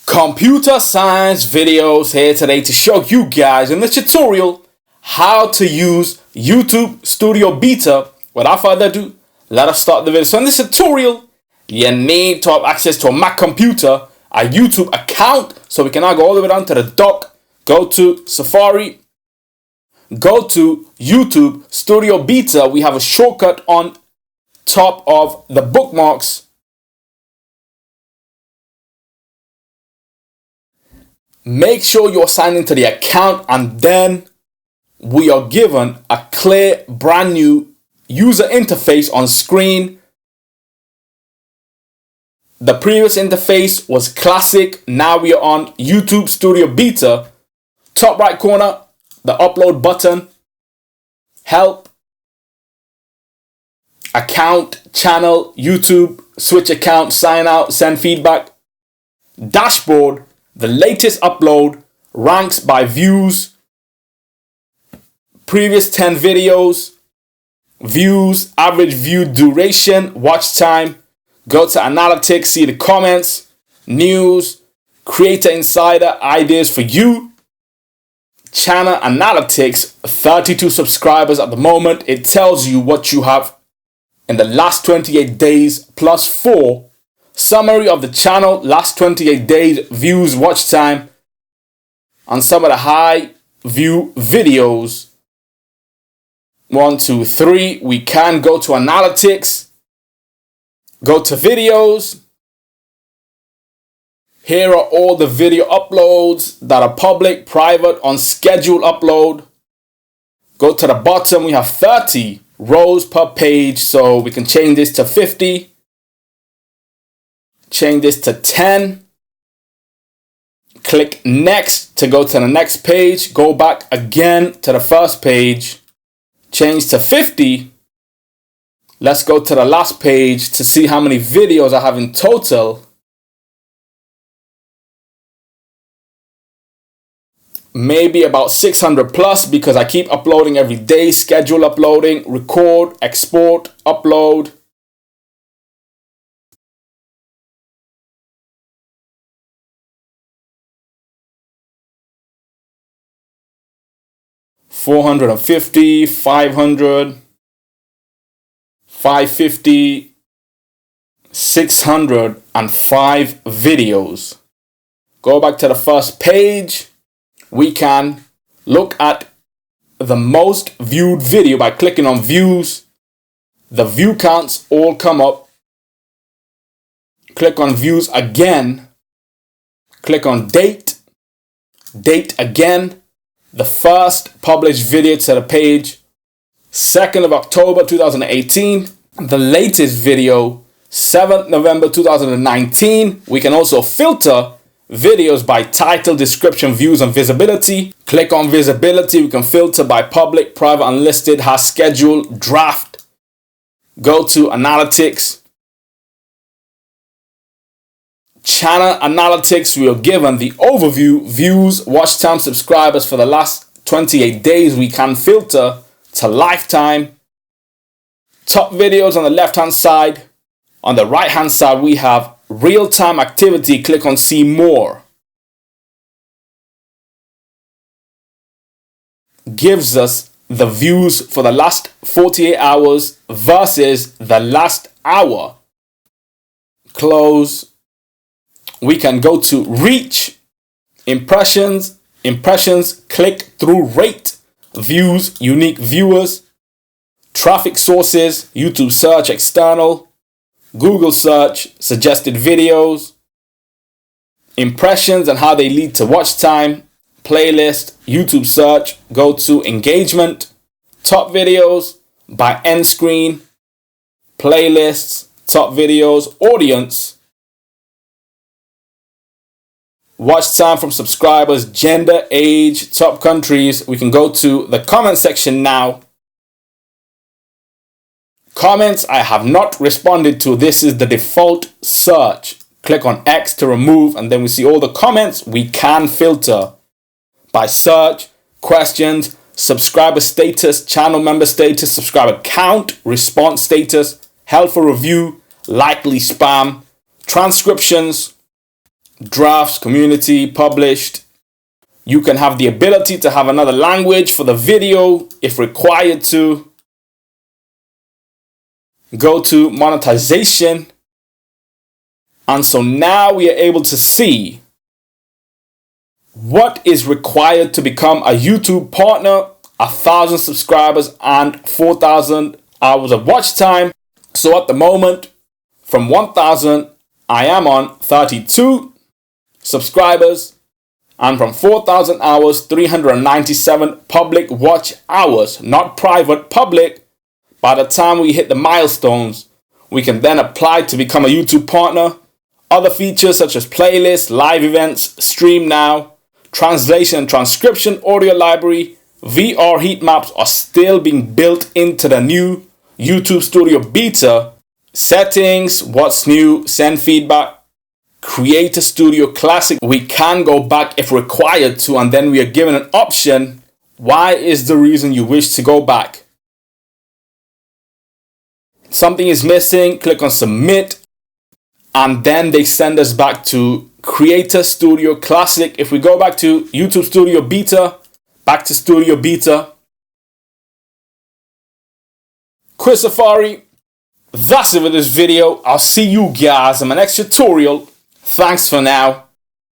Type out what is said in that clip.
Computer science videos here today to show you guys in the tutorial how to use YouTube Studio Beta. Without further ado, let us start the video. So in this tutorial, you need to have access to a Mac computer, a YouTube account. So we can now go all the way down to the dock, go to Safari, go to YouTube Studio Beta. We have a shortcut on top of the bookmarks. Make sure you're signed into the account, and then we are given a clear brand new user interface on screen. The previous interface was classic. Now we are on YouTube Studio Beta. Top right corner, the upload button, help, account, channel, YouTube, switch account, sign out, send feedback, dashboard, the latest upload, ranks by views, previous 10 videos, views, average view duration, watch time. Go to analytics, see the comments, news, creator insider, ideas for you, channel analytics, 32 subscribers at the moment. It tells you what you have in the last 28 days plus 4. Summary of the channel, last 28 days, views, watch time, on some of the high view videos. 1, 2, 3. We can go to analytics, go to videos. Here are all the video uploads that are public, private, on scheduled upload. Go to the bottom, we have 30 rows per page, so we can change this to 50. Change this to 10. Click next to go to the next page. Go back again to the first page. Change to 50. Let's go to the last page to see how many videos I have in total. Maybe about 600 plus because I keep uploading every day. Schedule uploading, record, export, upload. $450, $500, $550, 605 videos. Go back to the first page. We can look at the most viewed video by clicking on views. The view counts all come up. Click on views again. Click on date. Date again. The first published video to the page, 2nd of October 2018. The latest video, 7th November 2019. We can also filter videos by title, description, views, and visibility. Click on visibility. We can filter by public, private, unlisted, has schedule, draft. Go to analytics. Channel analytics, we are given the overview, views, watch time, subscribers for the last 28 days. We can filter to lifetime. Top videos on the left hand side. On the right hand side, we have real-time activity. Click on see more. Gives us the views for the last 48 hours versus the last hour. Close. We can go to reach, impressions, click-through rate, views, unique viewers, traffic sources, YouTube search, external, Google search, suggested videos, impressions and how they lead to watch time, playlist, YouTube search, go to engagement, top videos, by end screen, playlists, top videos, audience, watch time from subscribers, gender, age, top countries. We can go to the comment section now. Comments I have not responded to. This is the default search. Click on X to remove, and then we see all the comments. We can filter by search, questions, subscriber status, channel member status, subscriber count, response status, helpful review, likely spam, transcriptions, drafts, community, published. You can have the ability to have another language for the video if required to. Go to monetization. And so now we are able to see what is required to become a YouTube partner: 1,000 subscribers and 4,000 hours of watch time. So at the moment, from 1,000, I am on 32 subscribers, and from 4,000 hours, 397 public watch hours, not private, public. By the time we hit the milestones, we can then apply to become a YouTube partner. Other features such as playlists, live events, stream now, translation and transcription, audio library, VR heat maps are still being built into the new YouTube Studio Beta. Settings, what's new, send feedback, Creator Studio Classic. We can go back if required to, and then we are given an option. Why is the reason you wish to go back? Something is missing, click on submit, and then they send us back to Creator Studio Classic. If we go back to YouTube Studio Beta, back to Studio Beta, Chris Safari, that's it for this video. I'll see you guys in my next tutorial. Thanks for now.